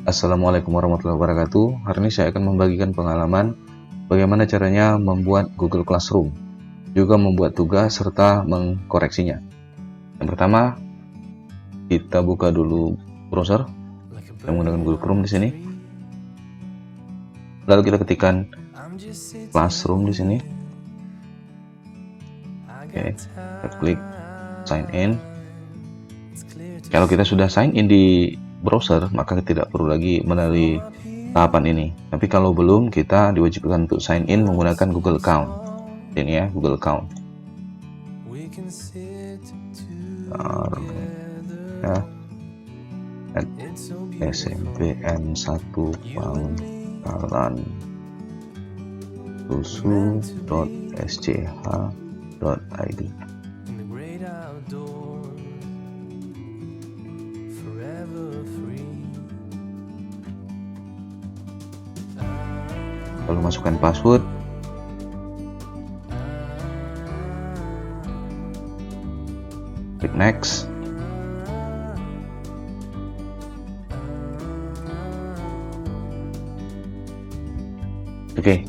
Assalamualaikum warahmatullahi wabarakatuh. Hari ini saya akan membagikan pengalaman bagaimana caranya membuat Google Classroom, juga membuat tugas serta mengkoreksinya. Yang pertama, kita buka dulu browser yang menggunakan Google Chrome di sini. Lalu kita ketikkan Classroom di sini. Oke, kita klik sign in. Kalau kita sudah sign in di browser, maka tidak perlu lagi melalui tahapan ini. Tapi kalau belum, kita diwajibkan untuk sign in menggunakan Google Account. Ini ya, Google Account. Ya, SMPN1 Pangkalan susu.sch.id. Lalu masukkan password. Klik next. Oke,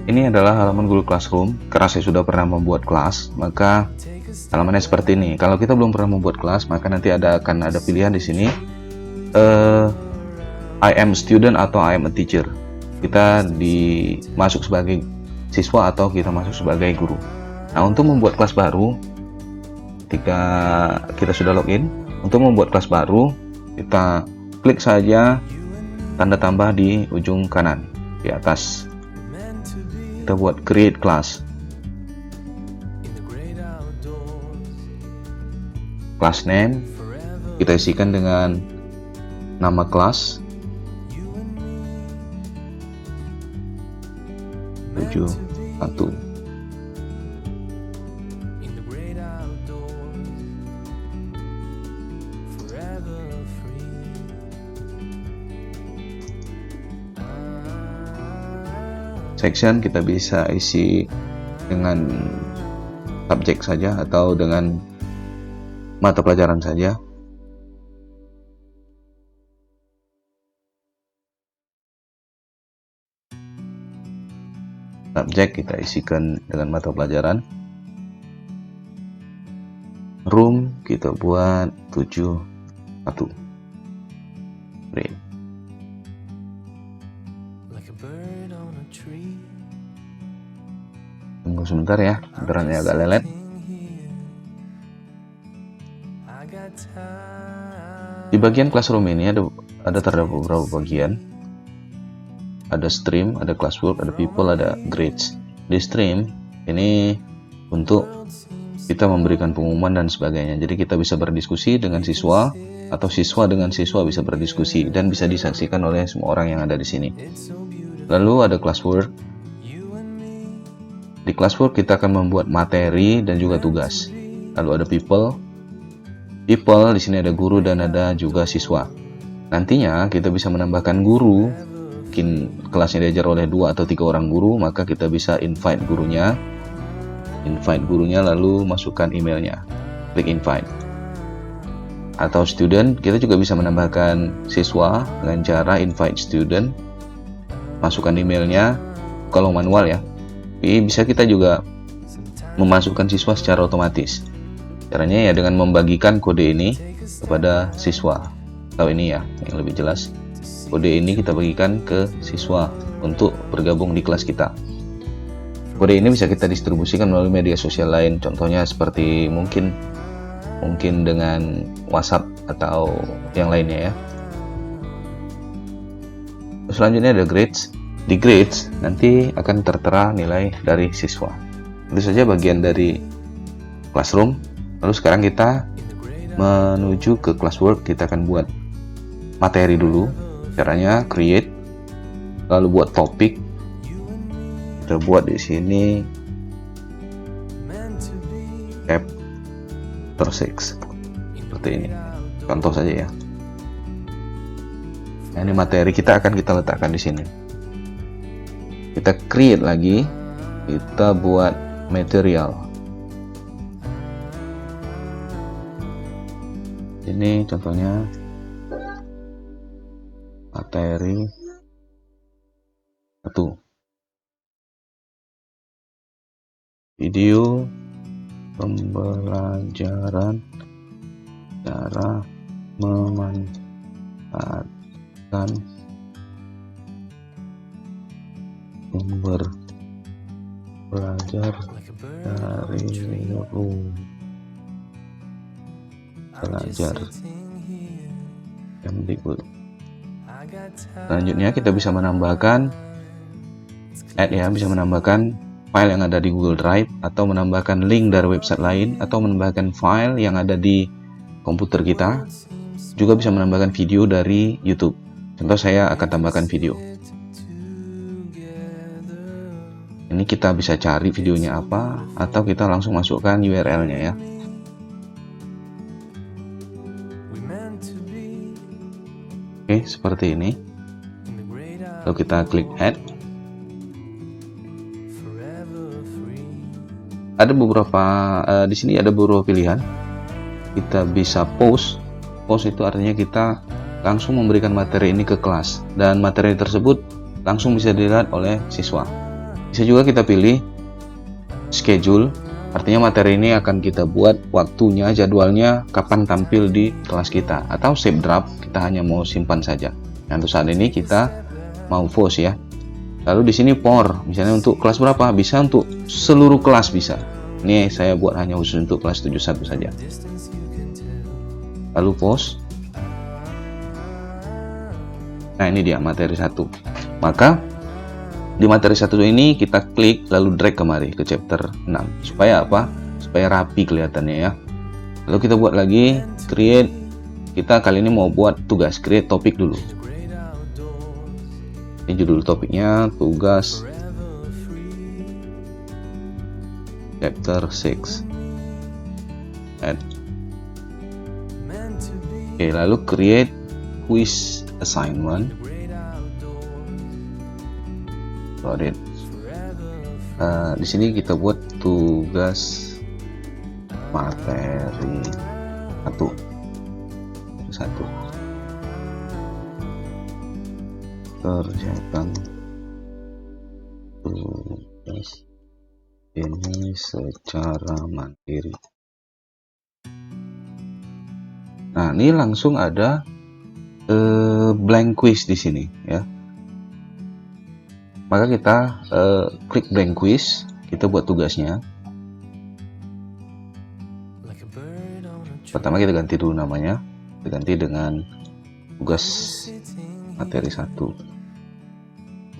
ini adalah halaman Google Classroom. Karena saya sudah pernah membuat kelas, maka halamannya seperti ini. Kalau kita belum pernah membuat kelas, maka nanti akan ada pilihan di sini. I am student atau I am a teacher. Kita masuk sebagai siswa atau kita masuk sebagai guru. Nah, untuk membuat kelas baru, ketika kita sudah login, untuk membuat kelas baru, kita klik saja tanda tambah di ujung kanan di atas. Kita buat create class. Class name kita isikan dengan nama kelas 71. Section kita bisa isi dengan subjek saja atau dengan mata pelajaran saja. Subjek kita isikan dengan mata pelajaran. Room kita buat 71. Read. Tunggu sebentar ya, internet agak lelet. Di bagian classroom ini ada terdapat beberapa bagian. Ada stream, ada classwork, ada people, ada grades. Di stream ini untuk kita memberikan pengumuman dan sebagainya. Jadi kita bisa berdiskusi dengan siswa atau siswa dengan siswa bisa berdiskusi dan bisa disaksikan oleh semua orang yang ada di sini. Lalu ada classwork. Di classwork kita akan membuat materi dan juga tugas. Lalu ada people. People di sini ada guru dan ada juga siswa. Nantinya kita bisa menambahkan guru. Mungkin kelasnya diajar oleh 2 atau 3 orang guru, maka kita bisa invite gurunya lalu masukkan emailnya, klik invite. Atau student, kita juga bisa menambahkan siswa dengan cara invite student, masukkan emailnya. Kalau manual ya, bisa kita juga memasukkan siswa secara otomatis. Caranya ya dengan membagikan kode ini kepada siswa. Atau ini ya yang lebih jelas, kode ini kita bagikan ke siswa untuk bergabung di kelas kita. Kode ini bisa kita distribusikan melalui media sosial lain, contohnya seperti mungkin dengan WhatsApp atau yang lainnya ya. Selanjutnya ada grades. Di grades nanti akan tertera nilai dari siswa. Itu saja bagian dari classroom. Lalu sekarang kita menuju ke classwork. Kita akan buat materi dulu. Caranya create, lalu buat topik. Kita buat di sini chapter 6 seperti ini. Contoh saja ya. Nah, ini materi kita akan kita letakkan di sini. Kita create lagi, kita buat material. Ini contohnya materi 1, video pembelajaran cara memanfaatkan sumber belajar dari room belajar Kemdikbud. Selanjutnya kita bisa menambahkan bisa menambahkan file yang ada di Google Drive, atau menambahkan link dari website lain, atau menambahkan file yang ada di komputer kita. Juga bisa menambahkan video dari YouTube. Contoh, saya akan tambahkan video. Ini kita bisa cari videonya apa, atau kita langsung masukkan URL-nya ya. Oke, seperti ini. Lalu kita klik Add. Ada beberapa di sini ada beberapa pilihan. Kita bisa post. Post itu artinya kita langsung memberikan materi ini ke kelas, dan materi tersebut langsung bisa dilihat oleh siswa. Bisa juga kita pilih schedule, artinya materi ini akan kita buat waktunya, jadwalnya, kapan tampil di kelas kita. Atau save draft, kita hanya mau simpan saja. Nah, untuk saat ini kita mau post ya. Lalu di sini for, misalnya untuk kelas berapa, bisa untuk seluruh kelas bisa. Ini saya buat hanya khusus untuk kelas 71 saja. Lalu post. Nah, ini dia materi 1. Maka di materi 1 ini kita klik lalu drag kemari ke chapter 6. Supaya apa? Supaya rapi kelihatannya ya. Lalu kita buat lagi create. Kita kali ini mau buat tugas, create topik dulu. Ini judul topiknya tugas chapter 6. Add. Oke, lalu create quiz assignment. Got it. Di sini kita buat tugas materi 1. Kerjakan tugas ini secara mandiri. Nah, ini langsung ada blank quiz di sini ya. Maka kita klik blank quiz, kita buat tugasnya. Pertama kita ganti dulu namanya, kita ganti dengan tugas materi 1.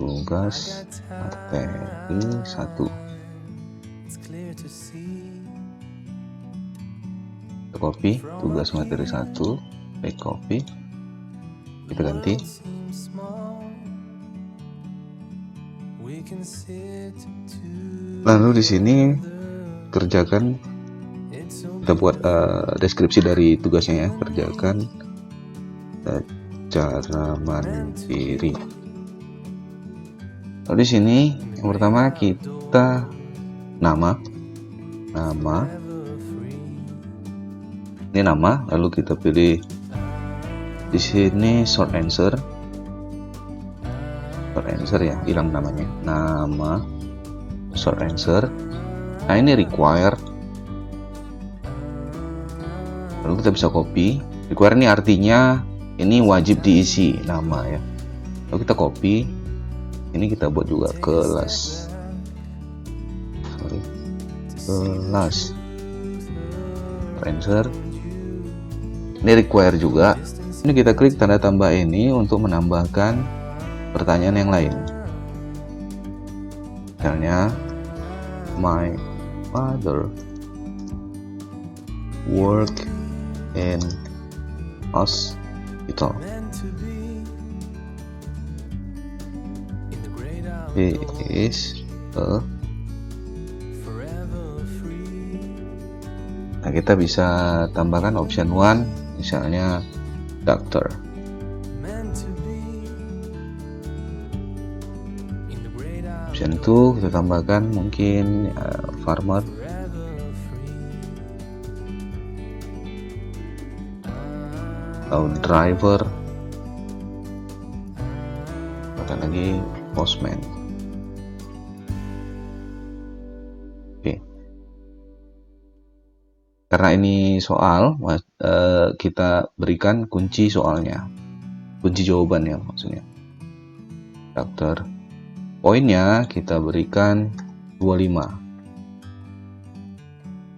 Tugas materi 1. Kita copy tugas materi 1, back copy. Kita ganti. Lalu di sini kerjakan, kita buat deskripsi dari tugasnya ya, kerjakan secara mandiri. Lalu di sini yang pertama kita nama. Ini nama, lalu kita pilih di sini short answer ya, hilang namanya. Nama short answer. Nah, ini require. Lalu kita bisa copy. Require ini artinya ini wajib diisi nama ya. Lalu kita copy. Ini kita buat juga kelas. Answer. Ini require juga. Ini kita klik tanda tambah ini untuk menambahkan pertanyaan yang lain. Misalnya, my father work in hospital. He is a. Nah, kita bisa tambahkan option 1, misalnya doctor. Option 2 kita tambahkan mungkin farmer. Atau driver. tekan lagi Postman. Oke. Karena ini soal, kita berikan kunci soalnya, kunci jawabannya maksudnya. Chapter. Poinnya kita berikan 25.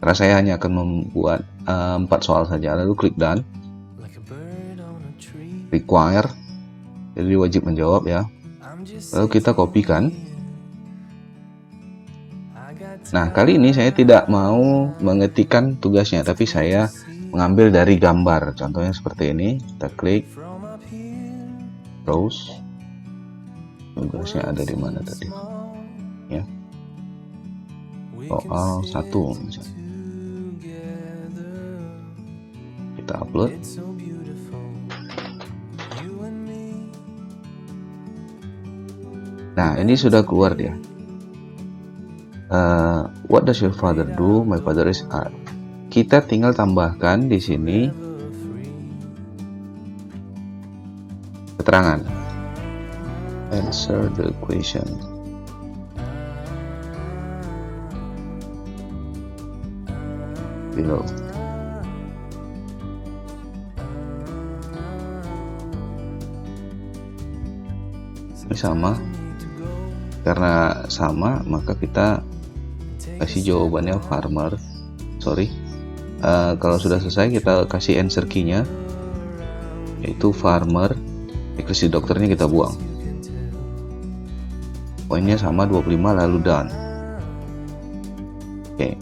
Karena saya hanya akan membuat 4 soal saja, lalu klik done. Require, jadi wajib menjawab ya. Lalu kita kopikan. Nah, kali ini saya tidak mau mengetikkan tugasnya, tapi saya mengambil dari gambar. Contohnya seperti ini. Kita klik browse. Tugasnya ada di mana tadi? Ya. Soal 1 misalnya. Kita upload. Nah, ini sudah keluar dia. What does your father do? My father is art. Kita tinggal tambahkan di sini keterangan. Answer the question. Below. Ini sama. Karena sama, maka kita kasih jawabannya farmer. Kalau sudah selesai, kita kasih answer key-nya, yaitu farmer. Dikasih dokternya kita buang. Poinnya sama 25, lalu done. Oke.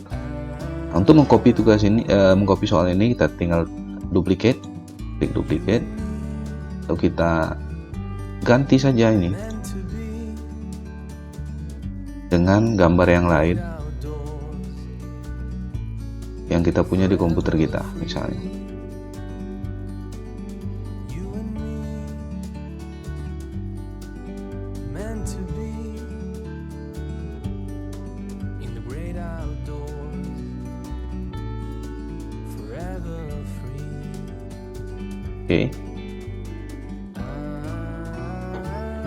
Untuk mengcopy tugas ini, mengcopy soal ini, kita tinggal duplicate, klik duplicate, lalu kita ganti saja ini dengan gambar yang lain yang kita punya di komputer kita, misalnya. Oke.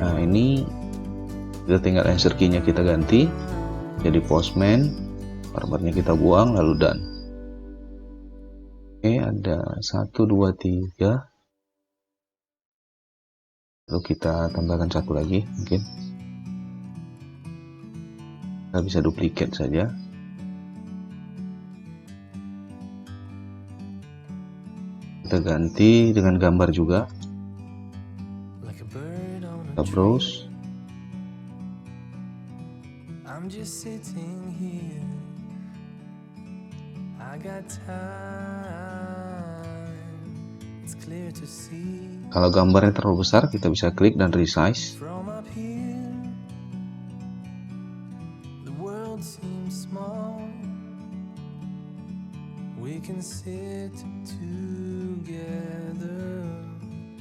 Nah, ini kita tinggal answer key-nya kita ganti jadi Postman, farmernya kita buang, lalu done. Oke, ada 1, 2, 3. Lalu kita tambahkan satu lagi mungkin. Kita bisa duplicate saja. Kita ganti dengan gambar juga. Kita browse. Kalau gambarnya terlalu besar, kita bisa klik dan resize.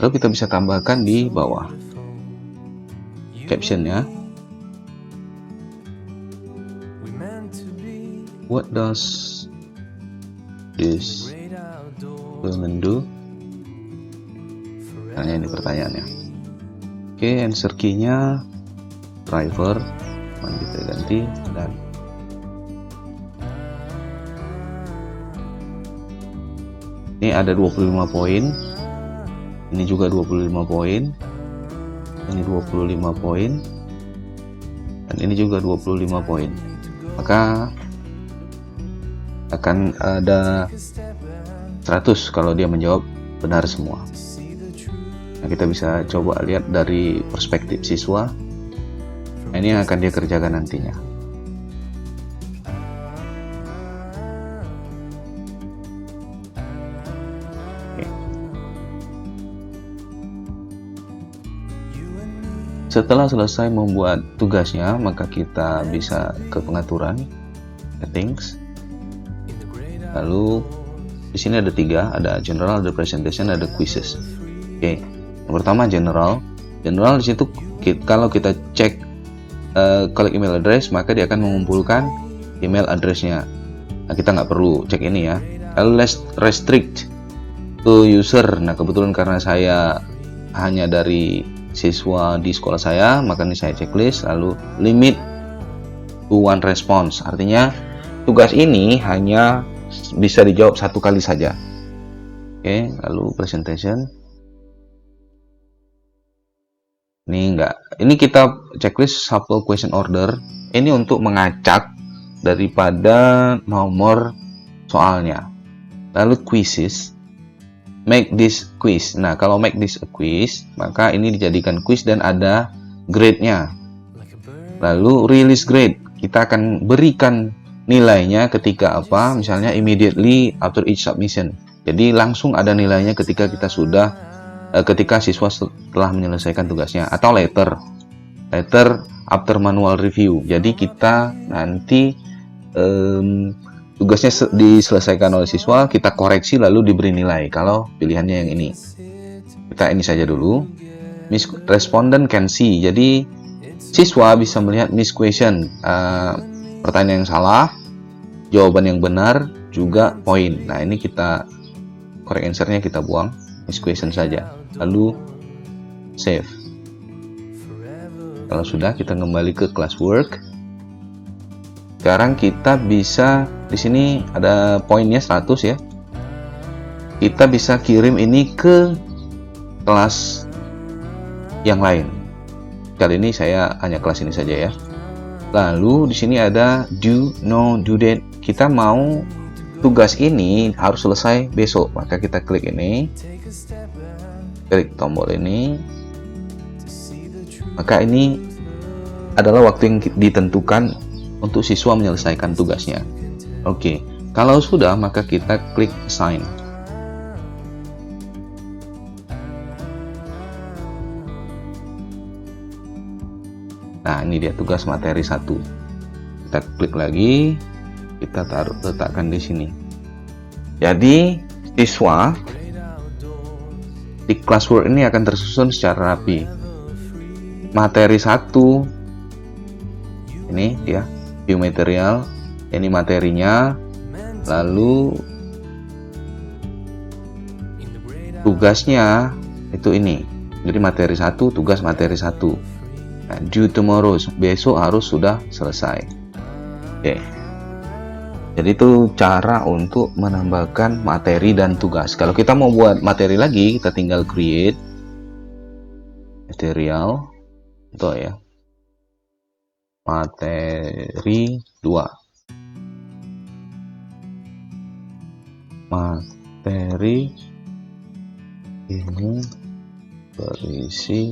Lalu kita bisa tambahkan di bawah captionnya. What does this woman do? Nah, ini pertanyaannya. Oke, answer key-nya driver. Kita ganti dan ini ada 25 poin. Ini juga 25 poin. Ini 25 poin. Dan ini juga 25 poin. Maka akan ada 100 kalau dia menjawab benar semua. Nah, kita bisa coba lihat dari perspektif siswa. Nah, ini yang akan dia kerjakan nantinya. Oke. Setelah selesai membuat tugasnya, maka kita bisa ke pengaturan, settings. Lalu di sini ada 3, ada general, ada presentation, ada quizzes. Oke, yang pertama general. General di situ kalau kita cek collect email address, maka dia akan mengumpulkan email addressnya. Nah, kita nggak perlu cek ini ya. Lalu restrict to user. Nah, kebetulan karena saya hanya dari siswa di sekolah saya, maka ini saya checklist. Lalu limit to one response, artinya tugas ini hanya bisa dijawab satu kali saja. Oke, lalu presentation. Ini kita checklist shuffle question order. Ini untuk mengacak daripada nomor soalnya. Lalu quizzes, make this quiz. Nah, kalau make this a quiz, maka ini dijadikan quiz dan ada grade-nya. Lalu release grade, kita akan berikan nilainya ketika apa? Misalnya immediately after each submission. Jadi langsung ada nilainya ketika ketika siswa telah menyelesaikan tugasnya, atau later after manual review. Jadi kita nanti tugasnya diselesaikan oleh siswa, kita koreksi lalu diberi nilai kalau pilihannya yang ini. Kita ini saja dulu. Miss respondent can see, jadi siswa bisa melihat miss question, pertanyaan yang salah, jawaban yang benar, juga poin. Nah, ini kita correct answer-nya kita buang, miss question saja. Lalu save. Kalau sudah, kita kembali ke classwork. Sekarang kita bisa, di sini ada poinnya 100 ya. Kita bisa kirim ini ke kelas yang lain. Kali ini saya hanya kelas ini saja ya. Lalu di sini ada due, no, due date. Kita mau tugas ini harus selesai besok, maka kita klik ini, klik tombol ini, maka ini adalah waktu yang ditentukan untuk siswa menyelesaikan tugasnya. Oke, kalau sudah maka kita klik assign. Nah, ini dia tugas materi 1. Kita klik lagi, kita letakkan di sini. Jadi siswa di classwork ini akan tersusun secara rapi. Materi 1 ini dia, view material, ini materinya, lalu tugasnya itu ini. Jadi materi 1, tugas materi 1. Nah, due tomorrow, besok harus sudah selesai. Oke. Jadi itu cara untuk menambahkan materi dan tugas. Kalau kita mau buat materi lagi, kita tinggal create material, itu ya, materi 2. Materi ini berisi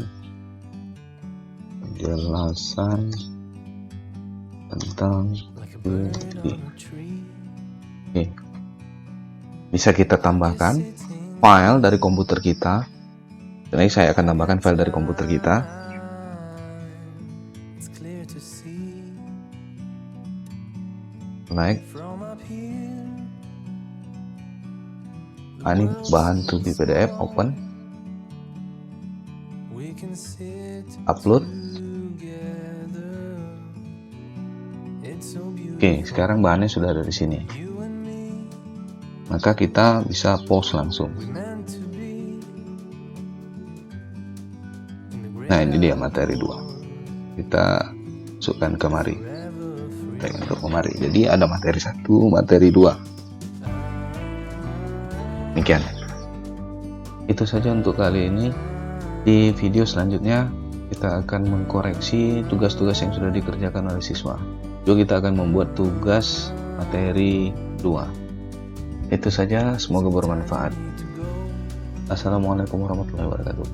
penjelasan tentang diri. Oke. Bisa kita tambahkan file dari komputer kita. Jadi saya akan tambahkan file dari komputer kita. Like. Ini bahan to be PDF, open. Upload. Oke, sekarang bahannya sudah ada di sini. Maka kita bisa post langsung. Nah, ini dia materi 2. Kita masukkan kemari. Untuk kemari. Jadi ada materi 1, materi 2. Demikian. Itu saja untuk kali ini. Di video selanjutnya kita akan mengkoreksi tugas-tugas yang sudah dikerjakan oleh siswa. Juga kita akan membuat tugas materi 2. Itu saja, semoga bermanfaat. Assalamualaikum warahmatullahi wabarakatuh.